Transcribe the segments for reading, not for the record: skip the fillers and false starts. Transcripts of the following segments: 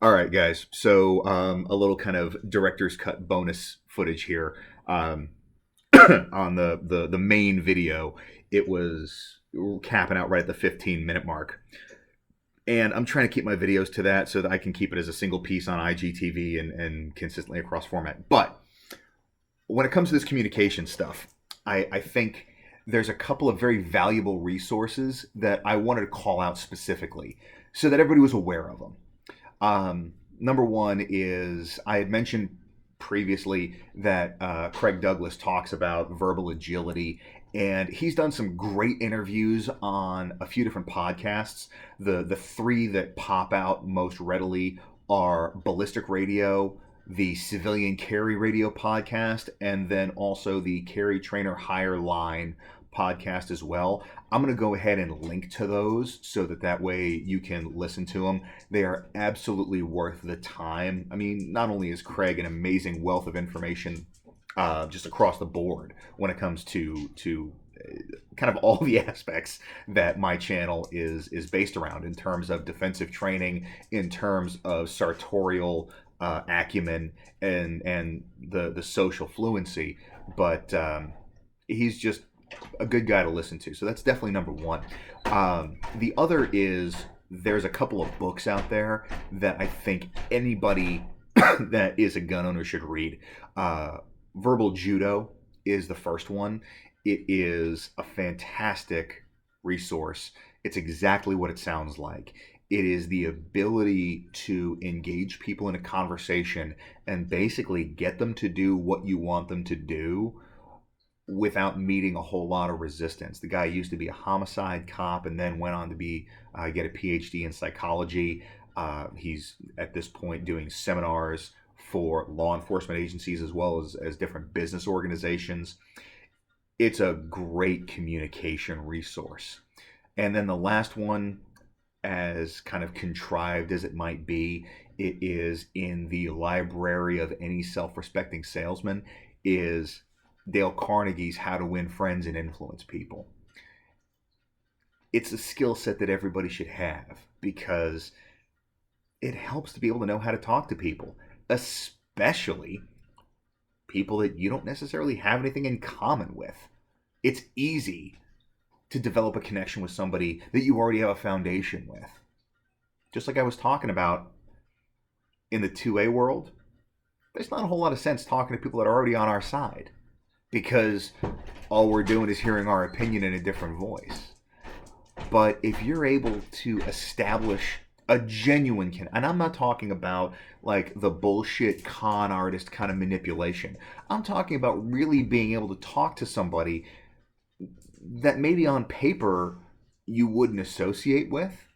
All right, guys. So a little kind of director's cut bonus footage here. Um, on the main video, it was capping out right at the 15-minute mark, and I'm trying to keep my videos to that so that I can keep it as a single piece on IGTV and consistently across format. But when it comes to this communication stuff, I think there's a couple of very valuable resources that I wanted to call out specifically so that everybody was aware of them. Number one is I had mentioned previously that Craig Douglas talks about verbal agility, and he's done some great interviews on a few different podcasts. The three that pop out most readily are Ballistic Radio, the Civilian Carry Radio podcast, and then also the Carry Trainer Higher Line podcast as well. I'm going to go ahead and link to those so that way you can listen to them. They are absolutely worth the time. I mean, not only is Craig an amazing wealth of information just across the board when it comes to kind of all the aspects that my channel is based around in terms of defensive training, in terms of sartorial acumen, and the social fluency, but he's just a good guy to listen to. So that's definitely number one. The other is there's a couple of books out there that I think anybody that is a gun owner should read. Verbal Judo is the first one. It is a fantastic resource. It's exactly what it sounds like. It is the ability to engage people in a conversation and basically get them to do what you want them to do without meeting a whole lot of resistance. The guy used to be a homicide cop and then went on to be get a PhD in psychology. He's at this point doing seminars for law enforcement agencies as well as different business organizations. It's a great communication resource. And then the last one, as kind of contrived as it might be, it is in the library of any self-respecting salesman, is Dale Carnegie's How to Win Friends and Influence People. It's a skill set that everybody should have because it helps to be able to know how to talk to people, especially people that you don't necessarily have anything in common with. It's easy to develop a connection with somebody that you already have a foundation with. Just like I was talking about in the 2A world, there's not a whole lot of sense talking to people that are already on our side because all we're doing is hearing our opinion in a different voice. But if you're able to establish a genuine and I'm not talking about like the bullshit con artist kind of manipulation. I'm talking about really being able to talk to somebody that maybe on paper you wouldn't associate with.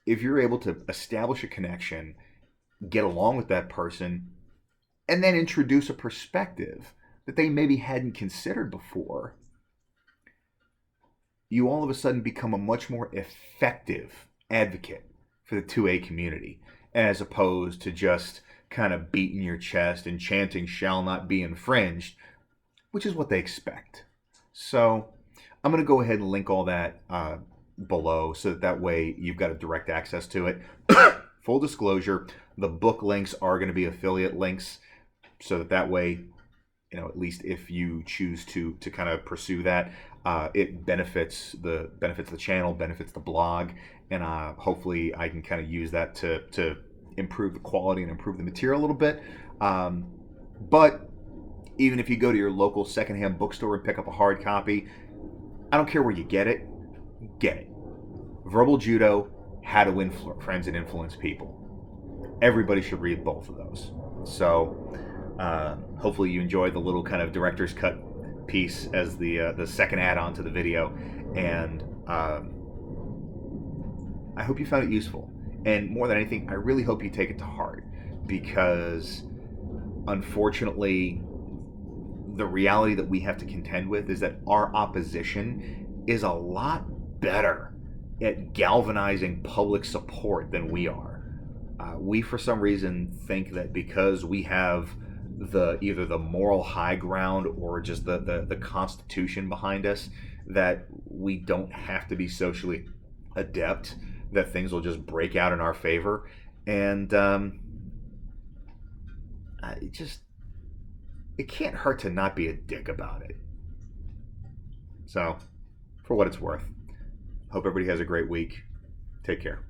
If you're able to establish a connection, get along with that person, and then introduce a perspective that they maybe hadn't considered before, you all of a sudden become a much more effective advocate for the 2A community, as opposed to just kind of beating your chest and chanting shall not be infringed, which is what they expect. So I'm going to go ahead and link all that below so that way you've got a direct access to it. Full disclosure, the book links are going to be affiliate links so that way, you know, at least if you choose to kind of pursue that, it benefits the channel, benefits the blog, and hopefully I can kind of use that to improve the quality and improve the material a little bit. But even if you go to your local secondhand bookstore and pick up a hard copy, I don't care where you get it. Get it. Verbal Judo, How to Win Friends and Influence People. Everybody should read both of those. So hopefully you enjoyed the little kind of director's cut piece as the second add-on to the video, and I hope you found it useful. And more than anything, I really hope you take it to heart, because unfortunately the reality that we have to contend with is that our opposition is a lot better at galvanizing public support than we are. We, for some reason, think that because we have either the moral high ground or just the Constitution behind us, that we don't have to be socially adept, that things will just break out in our favor. And it can't hurt to not be a dick about it. So, for what it's worth, hope everybody has a great week. Take care.